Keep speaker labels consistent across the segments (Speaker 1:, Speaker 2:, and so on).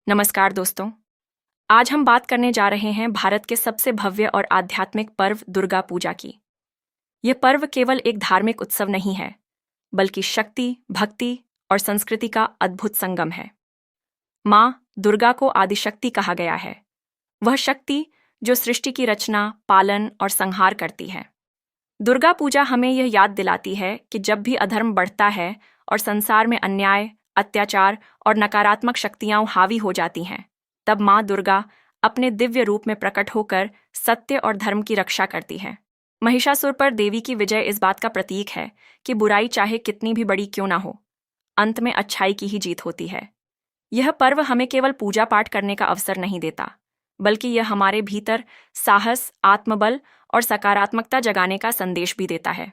Speaker 1: नमस्कार दोस्तों। आज हम बात करने जा रहे हैं भारत के सबसे भव्य और आध्यात्मिक पर्व दुर्गा पूजा की। यह पर्व केवल एक धार्मिक उत्सव नहीं है, बल्कि शक्ति, भक्ति और संस्कृति का अद्भुत संगम है। माँ दुर्गा को आदिशक्ति कहा गया है। वह शक्ति जो सृष्टि की रचना, पालन और संहार करती है। दुर्गा पूजा हमें यह याद दिलाती है कि जब भी अधर्म बढ़ता है और संसार में अन्याय, अत्याचार और नकारात्मक शक्तियां हावी हो जाती हैं, तब माँ दुर्गा अपने दिव्य रूप में प्रकट होकर सत्य और धर्म की रक्षा करती है। महिषासुर पर देवी की विजय इस बात का प्रतीक है कि बुराई चाहे कितनी भी बड़ी क्यों ना हो, अंत में अच्छाई की ही जीत होती है। यह पर्व हमें केवल पूजा पाठ करने का अवसर नहीं देता, बल्कि यह हमारे भीतर साहस, आत्मबल और सकारात्मकता जगाने का संदेश भी देता है।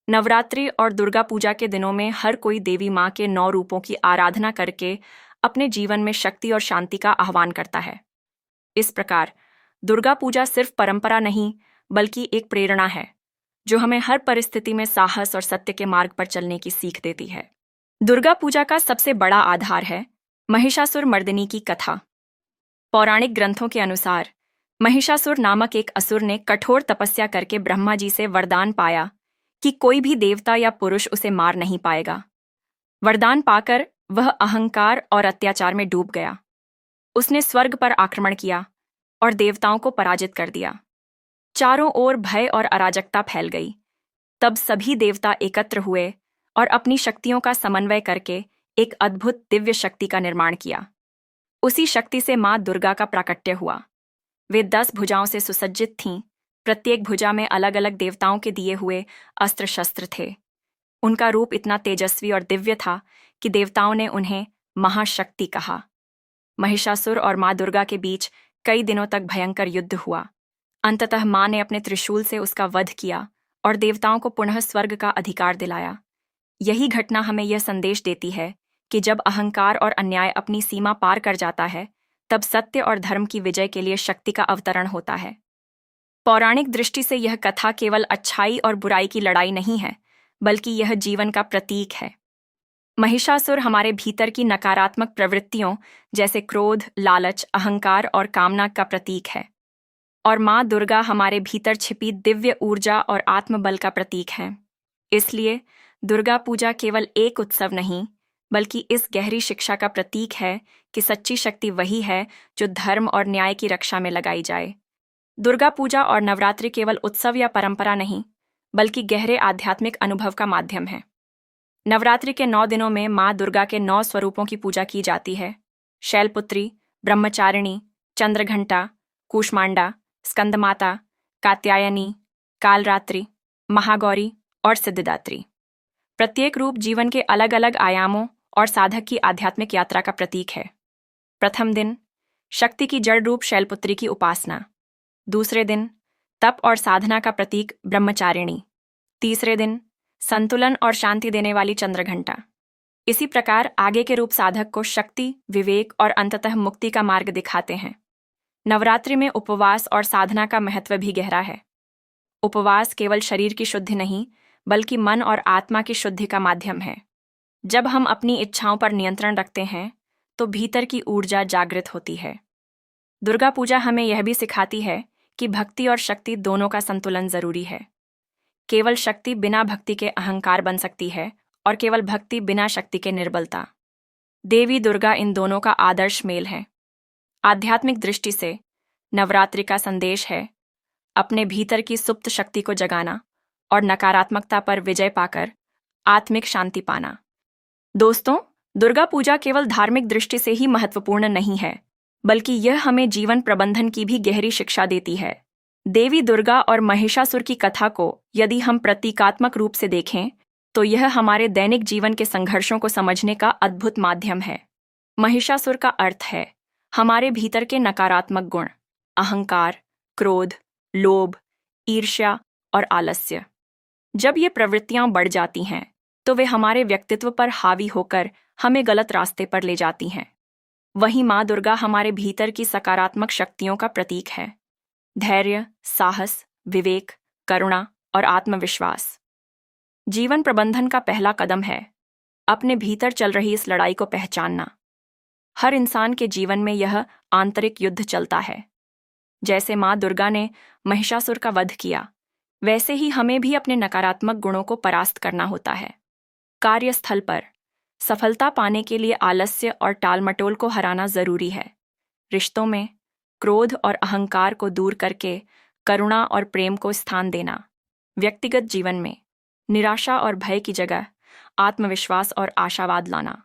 Speaker 1: नवरात्रि और दुर्गा पूजा के दिनों में हर कोई देवी माँ के 9 रूपों की आराधना करके अपने जीवन में शक्ति और शांति का आह्वान करता है। इस प्रकार दुर्गा पूजा सिर्फ परंपरा नहीं, बल्कि एक प्रेरणा है जो हमें हर परिस्थिति में साहस और सत्य के मार्ग पर चलने की सीख देती है। दुर्गा पूजा का सबसे बड़ा आधार है महिषासुर मर्दिनी की कथा। पौराणिक ग्रंथों के अनुसार महिषासुर नामक एक असुर ने कठोर तपस्या करके ब्रह्मा जी से वरदान पाया कि कोई भी देवता या पुरुष उसे मार नहीं पाएगा। वरदान पाकर वह अहंकार और अत्याचार में डूब गया। उसने स्वर्ग पर आक्रमण किया और देवताओं को पराजित कर दिया। चारों ओर भय और अराजकता फैल गई। तब सभी देवता एकत्र हुए और अपनी शक्तियों का समन्वय करके एक अद्भुत दिव्य शक्ति का निर्माण किया। उसी शक्ति से माँ दुर्गा का प्राकट्य हुआ। वे 10 भुजाओं से सुसज्जित थीं। प्रत्येक भुजा में अलग अलग देवताओं के दिए हुए अस्त्र शस्त्र थे। उनका रूप इतना तेजस्वी और दिव्य था कि देवताओं ने उन्हें महाशक्ति कहा। महिषासुर और माँ दुर्गा के बीच कई दिनों तक भयंकर युद्ध हुआ। अंततः माँ ने अपने त्रिशूल से उसका वध किया और देवताओं को पुनः स्वर्ग का अधिकार दिलाया। यही घटना हमें यह संदेश देती है कि जब अहंकार और अन्याय अपनी सीमा पार कर जाता है, तब सत्य और धर्म की विजय के लिए शक्ति का अवतरण होता है। पौराणिक दृष्टि से यह कथा केवल अच्छाई और बुराई की लड़ाई नहीं है, बल्कि यह जीवन का प्रतीक है। महिषासुर हमारे भीतर की नकारात्मक प्रवृत्तियों जैसे क्रोध, लालच, अहंकार और कामना का प्रतीक है, और माँ दुर्गा हमारे भीतर छिपी दिव्य ऊर्जा और आत्मबल का प्रतीक है। इसलिए दुर्गा पूजा केवल एक उत्सव नहीं, बल्कि इस गहरी शिक्षा का प्रतीक है कि सच्ची शक्ति वही है जो धर्म और न्याय की रक्षा में लगाई जाए। दुर्गा पूजा और नवरात्रि केवल उत्सव या परंपरा नहीं, बल्कि गहरे आध्यात्मिक अनुभव का माध्यम है। नवरात्रि के 9 दिनों में माँ दुर्गा के 9 स्वरूपों की पूजा की जाती है: शैलपुत्री, ब्रह्मचारिणी, चंद्रघंटा, कूष्मांडा, स्कंदमाता, कात्यायनी, कालरात्रि, महागौरी और सिद्धिदात्री। प्रत्येक रूप जीवन के अलग अलग आयामों और साधक की आध्यात्मिक यात्रा का प्रतीक है। प्रथम दिन शक्ति की जड़ रूप शैलपुत्री की उपासना। दूसरे दिन तप और साधना का प्रतीक ब्रह्मचारिणी। तीसरे दिन संतुलन और शांति देने वाली चंद्रघंटा। इसी प्रकार आगे के रूप साधक को शक्ति, विवेक और अंततः मुक्ति का मार्ग दिखाते हैं। नवरात्रि में उपवास और साधना का महत्व भी गहरा है। उपवास केवल शरीर की शुद्धि नहीं, बल्कि मन और आत्मा की शुद्धि का माध्यम है। जब हम अपनी इच्छाओं पर नियंत्रण रखते हैं, तो भीतर की ऊर्जा जागृत होती है। दुर्गा पूजा हमें यह भी सिखाती है कि भक्ति और शक्ति दोनों का संतुलन जरूरी है। केवल शक्ति बिना भक्ति के अहंकार बन सकती है, और केवल भक्ति बिना शक्ति के निर्बलता। देवी दुर्गा इन दोनों का आदर्श मेल है। आध्यात्मिक दृष्टि से नवरात्रि का संदेश है अपने भीतर की सुप्त शक्ति को जगाना और नकारात्मकता पर विजय पाकर आत्मिक शांति पाना। दोस्तों, दुर्गा पूजा केवल धार्मिक दृष्टि से ही महत्वपूर्ण नहीं है, बल्कि यह हमें जीवन प्रबंधन की भी गहरी शिक्षा देती है। देवी दुर्गा और महिषासुर की कथा को यदि हम प्रतीकात्मक रूप से देखें, तो यह हमारे दैनिक जीवन के संघर्षों को समझने का अद्भुत माध्यम है। महिषासुर का अर्थ है हमारे भीतर के नकारात्मक गुण, अहंकार, क्रोध, लोभ, ईर्ष्या और आलस्य। जब ये प्रवृत्तियां बढ़ जाती हैं, तो वे हमारे व्यक्तित्व पर हावी होकर हमें गलत रास्ते पर ले जाती हैं। वहीं माँ दुर्गा हमारे भीतर की सकारात्मक शक्तियों का प्रतीक है: धैर्य, साहस, विवेक, करुणा और आत्मविश्वास। जीवन प्रबंधन का पहला कदम है अपने भीतर चल रही इस लड़ाई को पहचानना। हर इंसान के जीवन में यह आंतरिक युद्ध चलता है। जैसे माँ दुर्गा ने महिषासुर का वध किया, वैसे ही हमें भी अपने नकारात्मक गुणों को परास्त करना होता है। कार्यस्थल पर सफलता पाने के लिए आलस्य और टालमटोल को हराना जरूरी है। रिश्तों में क्रोध और अहंकार को दूर करके करुणा और प्रेम को स्थान देना। व्यक्तिगत जीवन में निराशा और भय की जगह आत्मविश्वास और आशावाद लाना।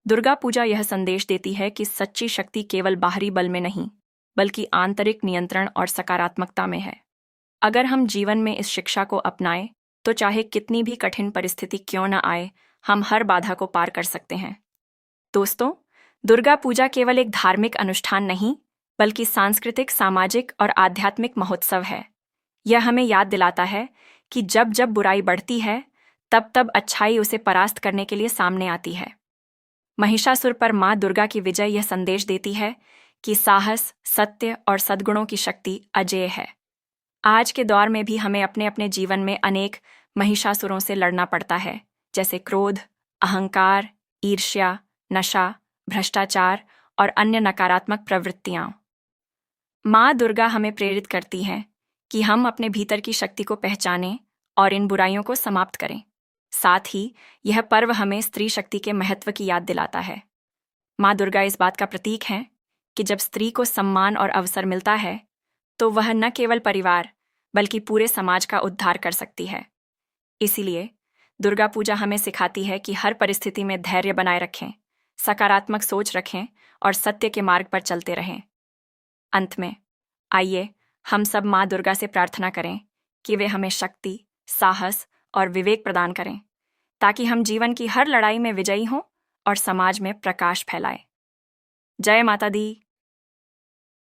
Speaker 1: दुर्गा पूजा यह संदेश देती है कि सच्ची शक्ति केवल बाहरी बल में नहीं, बल्कि आंतरिक नियंत्रण और सकारात्मकता में है। अगर हम जीवन में इस शिक्षा को अपनाएं, तो चाहे कितनी भी कठिन परिस्थिति क्यों न आए, हम हर बाधा को पार कर सकते हैं। दोस्तों, दुर्गा पूजा केवल एक धार्मिक अनुष्ठान नहीं, बल्कि सांस्कृतिक, सामाजिक और आध्यात्मिक महोत्सव है। यह हमें याद दिलाता है कि जब जब बुराई बढ़ती है, तब तब अच्छाई उसे परास्त करने के लिए सामने आती है। महिषासुर पर माँ दुर्गा की विजय यह संदेश देती है कि साहस, सत्य और सद्गुणों की शक्ति अजेय है। आज के दौर में भी हमें अपने अपने जीवन में अनेक महिषासुरों से लड़ना पड़ता है, जैसे क्रोध, अहंकार, ईर्ष्या, नशा, भ्रष्टाचार और अन्य नकारात्मक प्रवृत्तियां। माँ दुर्गा हमें प्रेरित करती हैं कि हम अपने भीतर की शक्ति को पहचानें और इन बुराइयों को समाप्त करें। साथ ही यह पर्व हमें स्त्री शक्ति के महत्व की याद दिलाता है। माँ दुर्गा इस बात का प्रतीक है कि जब स्त्री को सम्मान और अवसर मिलता है, तो वह न केवल परिवार बल्कि पूरे समाज का उद्धार कर सकती है। इसीलिए दुर्गा पूजा हमें सिखाती है कि हर परिस्थिति में धैर्य बनाए रखें, सकारात्मक सोच रखें और सत्य के मार्ग पर चलते रहें। अंत में आइए हम सब माँ दुर्गा से प्रार्थना करें कि वे हमें शक्ति, साहस और विवेक प्रदान करें, ताकि हम जीवन की हर लड़ाई में विजयी हों और समाज में प्रकाश फैलाएं। जय माता दी।